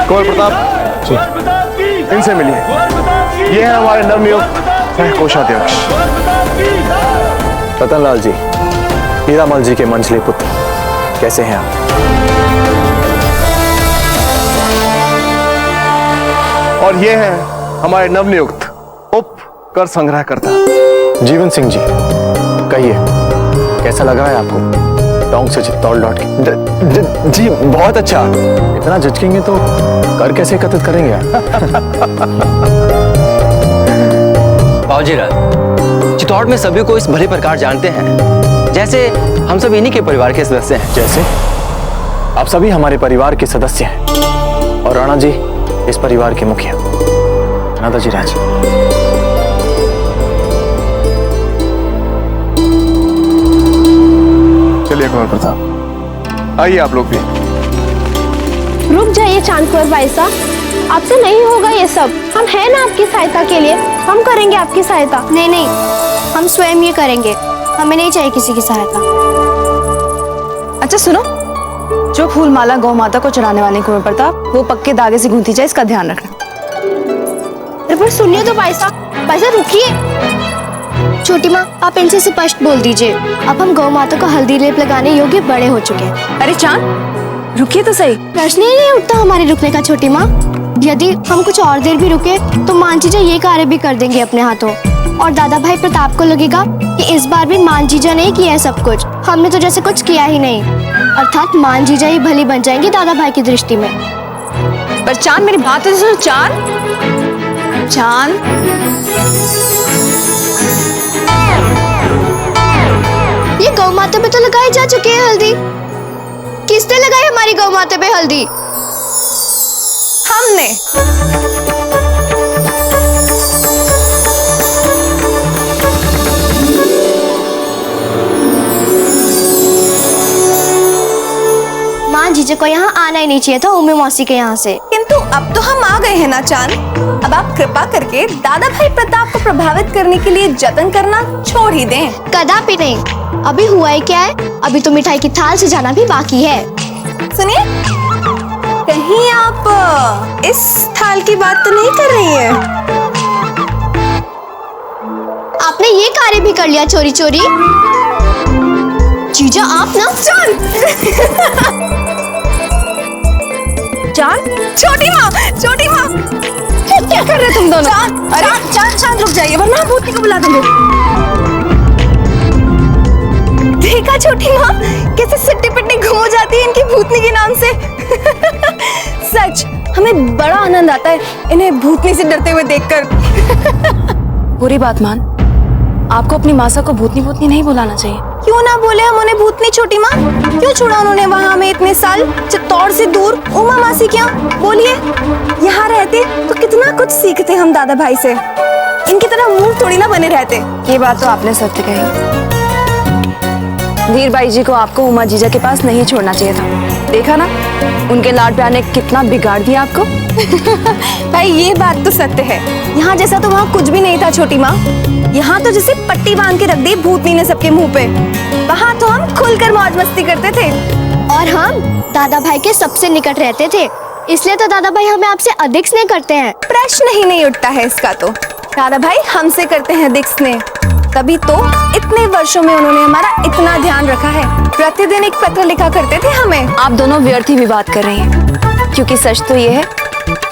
कुंवर प्रताप इनसे मिलिए। ये है हमारे नवनियुक्त सह कोषाध्यक्ष रतनलाल जी, हीरामल जी के मंझले पुत्र, कैसे हैं आप? और ये है हमारे नवनियुक्त उप कर संग्रहकर्ता जीवन सिंह जी। कहिए, कैसा लग रहा है आपको टोंक से चित्तौड़ लौट के? जी बहुत अच्छा। इतना झिझकेंगे तो कर कैसे एकत्रित करेंगे आप? बाबूजी राज, चित्तौड़ में सभी को इस भली प्रकार जानते हैं जैसे हम सब इन्हीं के परिवार के सदस्य हैं। जैसे आप सभी हमारे परिवार के सदस्य हैं और राणा जी इस परिवार के मुखिया। नादाजी राज, चलिए कुंवर प्रताप, आइए आप लोग भी। रुक जाइए चांद कुंवर भाई साहब, आपसे नहीं होगा ये सब। हम हैं ना आपकी सहायता के लिए, हम करेंगे आपकी सहायता। नहीं, हम स्वयं ये करेंगे, हमें नहीं चाहिए किसी की सहायता। अच्छा सुनो, जो फूल माला गौ माता को चढ़ाने वाले कुंवर प्रताप, वो पक्के धागे से गूंथी जाए, इसका ध्यान रखना। पर सुनिए तो भाई साहब रुकिए। छोटी माँ, आप इनसे स्पष्ट बोल दीजिए, अब हम गौ माता को हल्दी लेप लगाने योग्य बड़े हो चुके हैं। अरे चांद, रुकिए तो सही। प्रश्न ही नहीं उठता हमारे रुकने का छोटी माँ। यदि हम कुछ और देर भी रुके तो मान जीजा ये कार्य भी कर देंगे अपने हाथों, और दादा भाई प्रताप को लगेगा कि इस बार भी मान जीजा ने किया है सब कुछ, हमने तो जैसे कुछ किया ही नहीं। अर्थात मान जीजा ही भली बन जाएंगी दादा भाई की दृष्टि में। पर चांद, मेरी बात तो सुनो। चांद, ये गौ माता पे तो लगाई जा चुकी है हल्दी। किसने लगाई हमारी गौ माता पे हल्दी? हमने। मां जीजा को यहाँ आना ही नहीं चाहिए था उम्मी मौसी के यहाँ से। किंतु अब तो हम आ गए हैं ना चांद। अब आप कृपा करके दादा भाई प्रताप को प्रभावित करने के लिए जतन करना छोड़ ही दें। कदापि नहीं। अभी हुआ ही क्या है, अभी तो मिठाई की थाल से जाना भी बाकी है। सुनिए, कहीं आप इस थाल की बात तो नहीं कर रही है? आपने ये कार्य भी कर लिया चोरी चोरी। जीजा आप ना चांद, छोटी माँ, क्या कर रहे तुम दोनों? अरे चांद रुक जाइए वरना भूतनी को बुला दूंगी। देखा छोटी माँ कैसे सिट्टी पिट्टी घूम जाती है इनकी भूतनी के नाम से। सच हमें बड़ा आनंद आता है इन्हें भूतनी से डरते हुए देखकर। बुरी बात मान, आपको अपनी मासा को भूतनी भूतनी नहीं बुलाना चाहिए। क्यों ना बोले हम उन्हें भूतनी छोटी माँ? क्यों छोड़ा उन्होंने वहाँ हमें इतने साल चित्तौड़ से दूर? उमा मासी क्या बोलिए, यहाँ रहते तो कितना कुछ सीखते हम दादा भाई से। इनकी तरह मुंह थोड़ी ना बने रहते। ये बात तो आपने सत्य कही। वीर भाई जी को आपको उमा जीजा के पास नहीं छोड़ना चाहिए था। देखा ना उनके लाड प्यार ने कितना बिगाड़ दिया आपको। भाई ये बात तो सत्य है, यहाँ जैसा तो वहाँ कुछ भी नहीं था छोटी माँ। यहाँ तो जैसे पट्टी बांध के रख दी भूतनी ने सबके मुंह पे। वहाँ तो हम खुलकर मौज मस्ती करते थे और हम दादा भाई के सबसे निकट रहते थे, इसलिए तो दादा भाई हमें आपसे अधिक स्नेह करते हैं। प्रश्न ही नहीं उठता है इसका तो। दादा भाई हमसे करते हैं अधिक स्नेह, तभी तो इतने वर्षों में उन्होंने हमारा इतना ध्यान रखा है। प्रतिदिन एक पत्र लिखा करते थे हमें। आप दोनों व्यर्थ ही विवाद कर रही हैं, क्योंकि सच तो ये है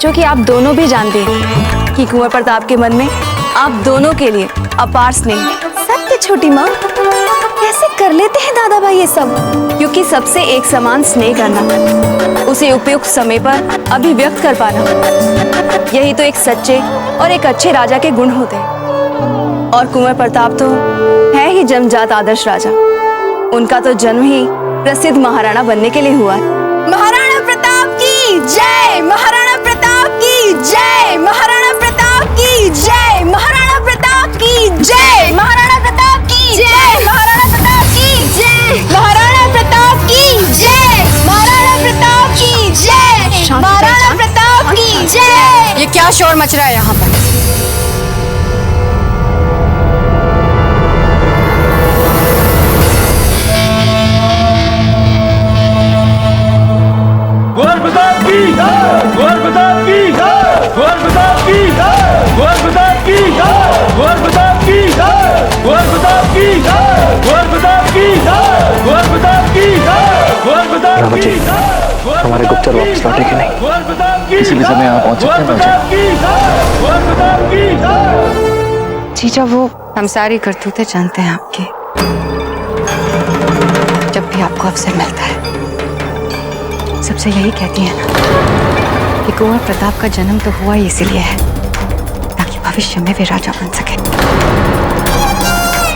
जो कि आप दोनों भी जानते हैं कि कुंवर प्रताप के मन में आप दोनों के लिए अपार स्नेह। सत्य छोटी माँ, कैसे कर लेते हैं दादा भाई ये सब? क्योंकि सबसे एक समान स्नेह करना, उसे उपयुक्त समय पर अभिव्यक्त कर पाना, यही तो एक सच्चे और एक अच्छे राजा के गुण होते हैं। और कुंवर प्रताप तो है ही जन्मजात आदर्श राजा। उनका तो जन्म ही प्रसिद्ध महाराणा बनने के लिए हुआ है। महाराणा प्रताप की जय, महाराणा प्रताप की जय, महाराणा प्रताप की जय, महाराणा प्रताप की जय, महाराणा प्रताप की जय, महाराणा प्रताप की जय, महाराणा प्रताप की जय, महाराणा प्रताप की जय, महाराणा प्रताप की जय। ये क्या शोर मच रहा है यहाँ पर? कुंवर प्रताप की जय, कुंवर प्रताप की जय, कुंवर प्रताप की जय, कुंवर प्रताप की जय, कुंवर प्रताप की जय, कुंवर प्रताप की जय, कुंवर प्रताप की जय, कुंवर प्रताप की जय, कुंवर प्रताप की जय। हमारे गुप्तचर वापस लौटे कि नहीं? किसी भी समय आप पहुंच सकते हैं। जीजा, वो हम सारी करतूतें जानते हैं आपकी। जब भी आपको अवसर मिलता है सबसे यही कहती है ना कि कुंवर प्रताप का जन्म तो हुआ ही इसीलिए है ताकि भविष्य में वे राजा बन सके।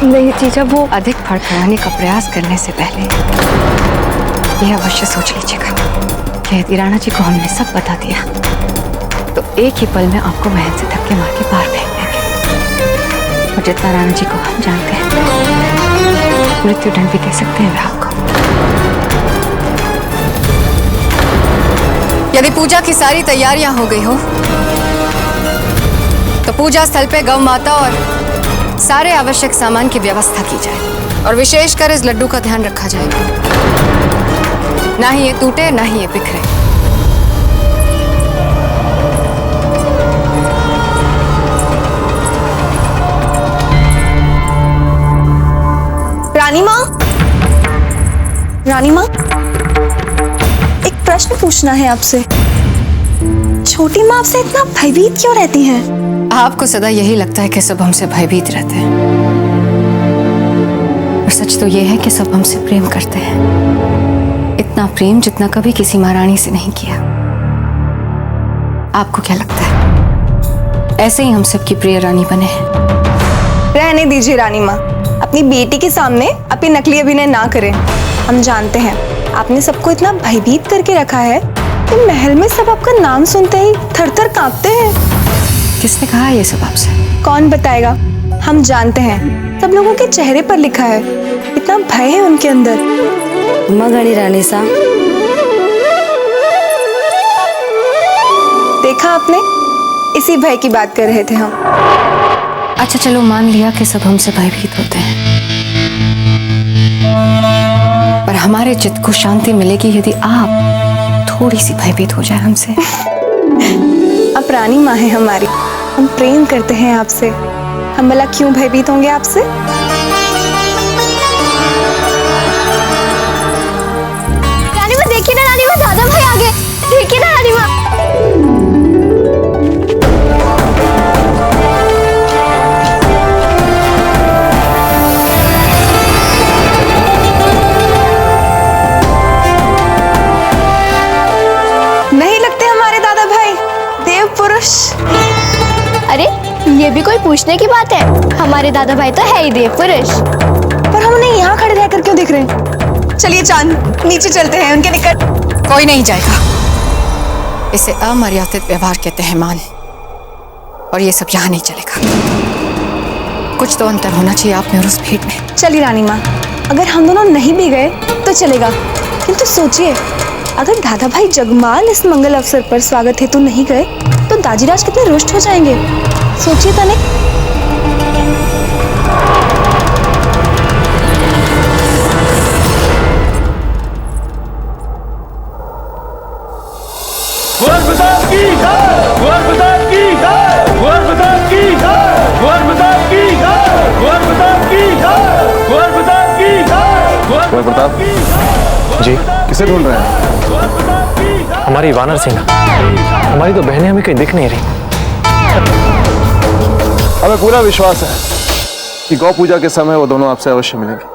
नहीं जीजा, वो अधिक फड़फड़ाने का प्रयास करने से पहले यह अवश्य सोच लीजिएगा कि यदि राणा जी को हमने सब बता दिया तो एक ही पल में आपको महल से धक्के मार के बाहर फेंक देंगे। और जितना राणा जी को हम जानते हैं, मृत्युदंड भी दे सकते हैं वे आपको। यदि पूजा की सारी तैयारियां हो गई हो तो पूजा स्थल पे गौ माता और सारे आवश्यक सामान की व्यवस्था की जाए और विशेषकर इस लड्डू का ध्यान रखा जाए, ना ही ये टूटे ना ही ये बिखरे। रानी माँ, रानी माँ, एक प्रश्न पूछना है आपसे। छोटी माँ आपसे इतना भयभीत क्यों रहती हैं? आपको सदा यही लगता है कि सब हमसे भयभीत रहते हैं, और सच तो ये है कि सब हमसे प्रेम करते हैं। इतना प्रेम जितना कभी किसी महारानी से नहीं किया। आपको क्या लगता है ऐसे ही हम सबकी प्रिय रानी बने हैं? रहने दीजिए रानी माँ, अपनी बेटी के सामने अपनी नकली अभिनय ना करें। हम जानते हैं आपने सबको इतना भयभीत करके रखा है कि महल में सब आपका नाम सुनते ही थर-थर कांपते हैं। किसने कहा ये सब आपसे? कौन बताएगा, हम जानते हैं। सब लोगों के चेहरे पर लिखा है, इतना भय है उनके अंदर। मगड़ी रानी सा, देखा आपने, इसी भय की बात कर रहे थे हम। अच्छा चलो, मान लिया कि सब हमसे भयभीत होते हैं, पर हमारे चित्त को शांति मिलेगी यदि आप थोड़ी सी भयभीत हो जाए हमसे। आप रानी माँ है हमारी, हम प्रेम करते हैं आपसे, हम भला क्यों भयभीत होंगे आपसे? रानी माँ देखिए ना, रानी माँ दादा भाई आ गए, देखिए ना रानी माँ। नहीं लगते हमारे दादा भाई देव पुरुष? अरे ये भी कोई पूछने की बात है? हमारे दादा भाई तो है ही देव पुरुष। पर हम उन्हें यहाँ खड़े रहकर क्यों देख रहे हैं? चलिए चांद, नीचे चलते हैं उनके निकट। कोई नहीं जाएगा, इसे अमर्यादित व्यवहार कहते हैं मान, और ये सब यहाँ नहीं चलेगा। कुछ तो अंतर होना चाहिए आप में और उस भीड़ में। चलिए रानी माँ, अगर हम दोनों नहीं भी गए तो चलेगा, किंतु सोचिए अगर दादा भाई जगमाल इस मंगल अवसर पर स्वागत हेतु नहीं गए तो दाजीराज कितने रुष्ट हो जाएंगे। सोचिए तनिक। कुंवर प्रताप की जय, कुंवर प्रताप की जय, कुंवर प्रताप की जय, कुंवर प्रताप की जय, कुंवर प्रताप की जय, कुंवर प्रताप की जय, कुंवर प्रताप जी, किसे ढूंढ रहे हैं? हमारी वानर सेना, हमारी तो बहनें हमें कहीं दिख नहीं रही। हमें पूरा विश्वास है कि गौ पूजा के समय वो दोनों आपसे अवश्य मिलेंगे।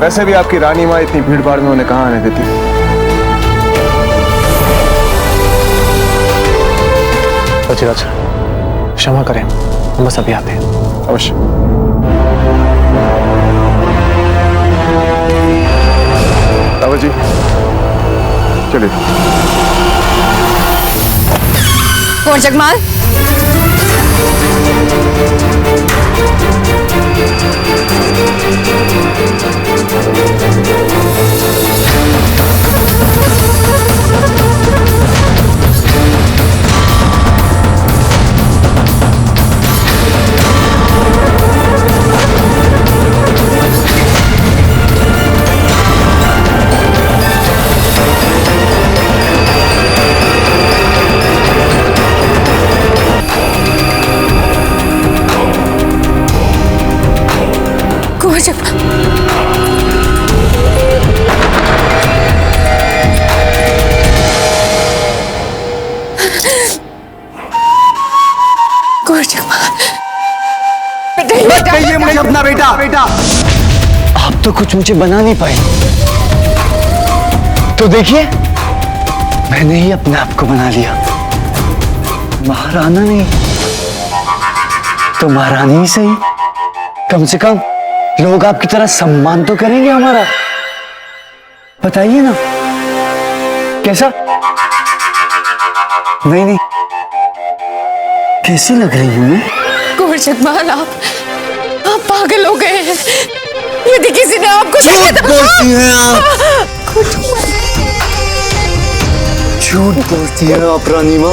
वैसे भी आपकी रानी माँ इतनी भीड़ भाड़ में उन्हें कहाँ आने देती। पृथ्वीराज, क्षमा करें, हम बस अभी आते हैं। अवश्य। रावत जी, चलिए। कौन जगमाल? कहिए मुझे अपना बेटा। आप तो कुछ मुझे बना नहीं पाए, तो देखिए मैंने ही अपने आप को बना लिया। महाराना नहीं तो महारानी ही सही, कम से कम लोग आपकी तरह सम्मान तो करेंगे हमारा। बताइए ना कैसा? नहीं, कैसी लग रही हूं मैं? कुंवर जगमाल, आप पागल हो गए हैं। यदि किसी ने आपको झूठ बोलती हैं आप। झूठ बोलती है आप रानी माँ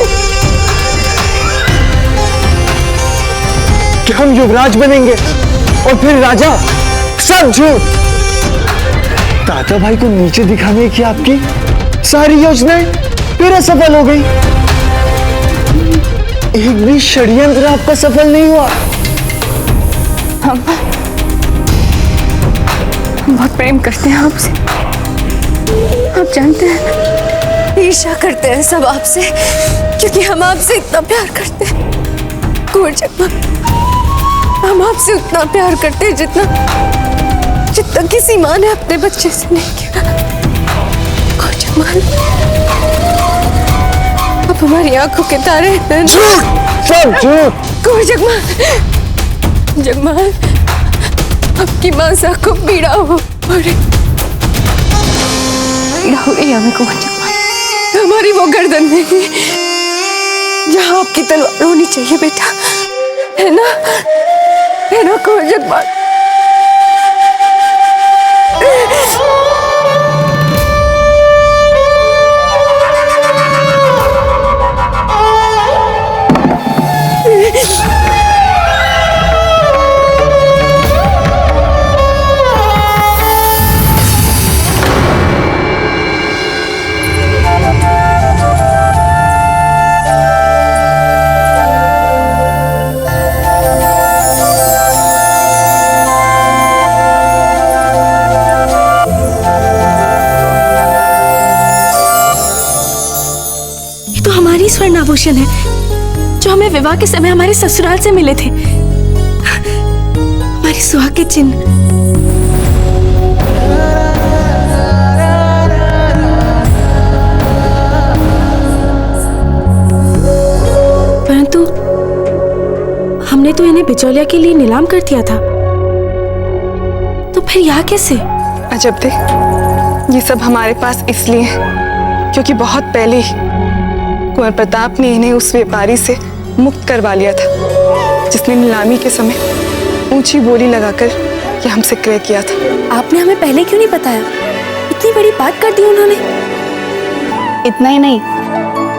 कि हम युवराज बनेंगे और फिर राजा। सब झूठ। दादा भाई को नीचे दिखाने की आपकी सारी योजनाएं फिर असफल हो गई। एक भी षड्यंत्र आपका सफल नहीं हुआ। हम बहुत प्रेम करते हैं आपसे। आप जानते हैं, ईर्ष्या करते हैं सब आपसे, क्योंकि हम आपसे इतना प्यार करते हैं। कुंवर जगमाल, हम आपसे उतना प्यार करते हैं जितना किसी माँ ने अपने बच्चे से नहीं किया। कुंवर जगमाल, अब हमारी आंखों के तारे हैं। सब झूठ। कुंवर जगमाल, आपकी मासा को पीड़ा हो रही हमें। कुंवर जगमाल, हमारी वो गर्दन नहीं जहाँ आपकी तलवार होनी चाहिए बेटा, है ना कुंवर जगमाल? स्वर्ण आभूषण है जो हमें विवाह के समय हमारे ससुराल से मिले थे। हमारी सुहाग के चिन्ह। परंतु हमने तो इन्हें बिचौलिया के लिए नीलाम कर दिया था, तो फिर यहाँ कैसे? अजब देख, ये सब हमारे पास इसलिए है क्योंकि बहुत पहले ही कुंवर प्रताप ने इन्हें उस व्यापारी से मुक्त करवा लिया था जिसने नीलामी के समय ऊंची बोली लगाकर ये हमसे क्रय किया था। आपने हमें पहले क्यों नहीं बताया? इतनी बड़ी बात कर दी उन्होंने। इतना ही नहीं,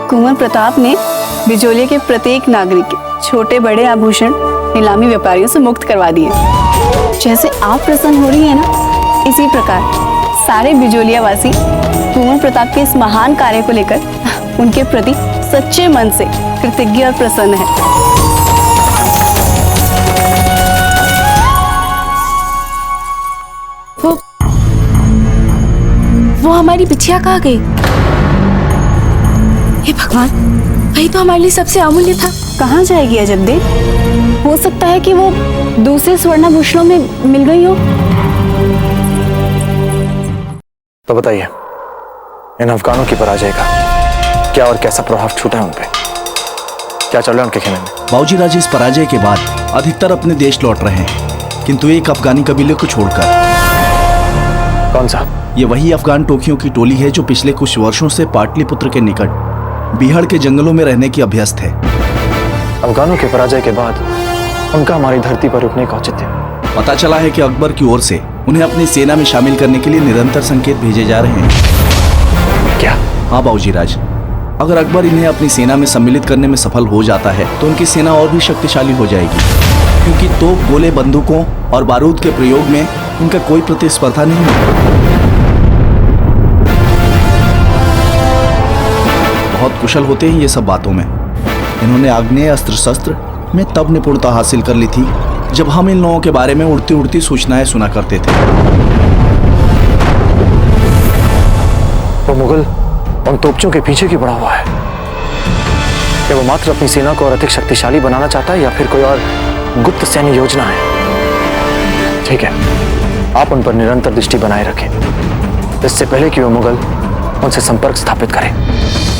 कुंवर प्रताप ने बिजोलिया के प्रत्येक नागरिक के छोटे बड़े आभूषण नीलामी व्यापारियों से मुक्त करवा दिए। जैसे आप प्रसन्न हो रही है ना, इसी प्रकार सारे बिजोलिया वासी कुंवर प्रताप के इस महान कार्य को लेकर उनके प्रति सच्चे मन से कृतज्ञ और प्रसन्न है। वो हमारी बिछिया कहाँ गई? हे भगवान, वही तो हमारे लिए सबसे अमूल्य था। कहाँ जाएगी अजब देव? हो सकता है कि वो दूसरे स्वर्णाभूषणों में मिल गई हो। तो बताइए, इन अफगानों की पराजय का क्या और कैसा प्रभाव छूटा है उन पे? क्या चल रहा है उनके खेमे में? बाबूजी राज इस पराजय के बाद अधिकतर अपने देश लौट रहे हैं, किंतु एक अफगानी कबीले को छोड़कर। कौन सा? ये वही अफगान टोकियों की टोली है जो पिछले कुछ वर्षों से पाटलिपुत्र के निकट बिहार के जंगलों में रहने की अभ्यस्त है। अफगानों के पराजय के बाद उनका हमारी धरती पर रुकने का औचित्य? पता चला है कि अकबर की ओर से उन्हें अपनी सेना में शामिल करने के लिए निरंतर संकेत भेजे जा रहे हैं। क्या? हाँ बाबूजी राज, अगर अकबर इन्हें अपनी सेना में सम्मिलित करने में सफल हो जाता है तो उनकी सेना और भी शक्तिशाली हो जाएगी, क्योंकि तोप, गोले, बंदूकों और बारूद के प्रयोग में इनका कोई प्रतिस्पर्धा नहीं है। बहुत कुशल होते हैं ये सब बातों में। इन्होंने आग्नेय अस्त्र शस्त्र में तब निपुणता हासिल कर ली थी जब हम इन लोगों के बारे में उड़ती उड़ती सूचनाएं सुना करते थे। वो मुगल उन तोपचों के पीछे क्यों पड़ा हुआ है? क्या वो मात्र अपनी सेना को और अधिक शक्तिशाली बनाना चाहता है या फिर कोई और गुप्त सैन्य योजना है? ठीक है, आप उन पर निरंतर दृष्टि बनाए रखें। इससे पहले कि वो मुगल उनसे संपर्क स्थापित करें,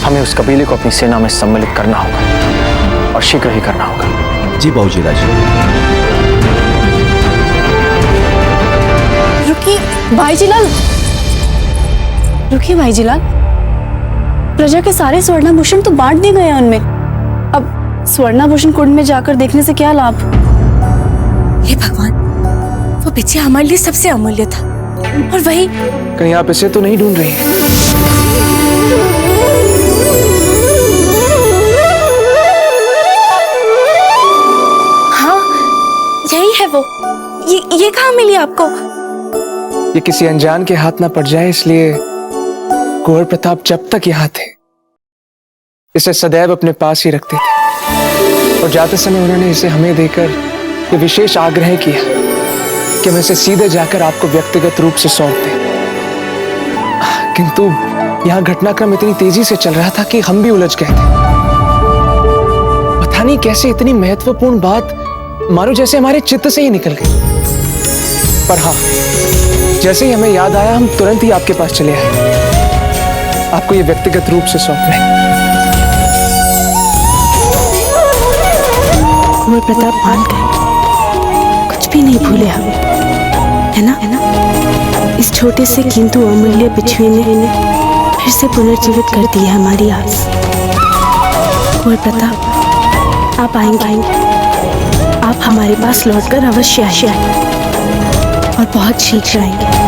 हमें उस कबीले को अपनी सेना में सम्मिलित करना होगा और शीघ्र ही करना होगा। जी बाबूजी राज। रुकिए भाईजीलाल, रुकिए भाईजीलाल, प्रजा के सारे स्वर्णाभूषण तो बांट दिए गए हैं उनमें। अब स्वर्णाभूषण कुंड में जाकर देखने से क्या लाभ? हे भगवान, वो बिछिया हमारे लिए सबसे अमूल्य था, और वही कहीं आप इसे तो नहीं ढूंढ रही हैं? हाँ, यही है वो। ये कहाँ मिली आपको? ये किसी अनजान के हाथ ना पड़ जाए, इसलिए कुंवर प्रताप जब तक यहाँ थे इसे सदैव अपने पास ही रखते थे, और जाते समय उन्होंने इसे हमें देकर ये विशेष आग्रह किया कि हम इसे सीधे जाकर आपको व्यक्तिगत रूप से सौंप दें। किंतु यहाँ घटनाक्रम इतनी तेजी से चल रहा था कि हम भी उलझ गए थे। पता नहीं कैसे इतनी महत्वपूर्ण बात मानो जैसे हमारे चित्त से ही निकल गई। पर हाँ, जैसे ही हमें याद आया हम तुरंत ही आपके पास चले आए, आपको ये व्यक्तिगत रूप से सौंपने। कुंवर प्रताप मान गए, कुछ भी नहीं भूले हम, है ना? इस छोटे से किंतु अमूल्य बिछुए ने फिर से पुनर्जीवित कर दी है हमारी आस। कुंवर प्रताप, आप आएंगे, आप हमारे पास लौटकर अवश्य आएंगे, और बहुत शीघ्र आएंगे।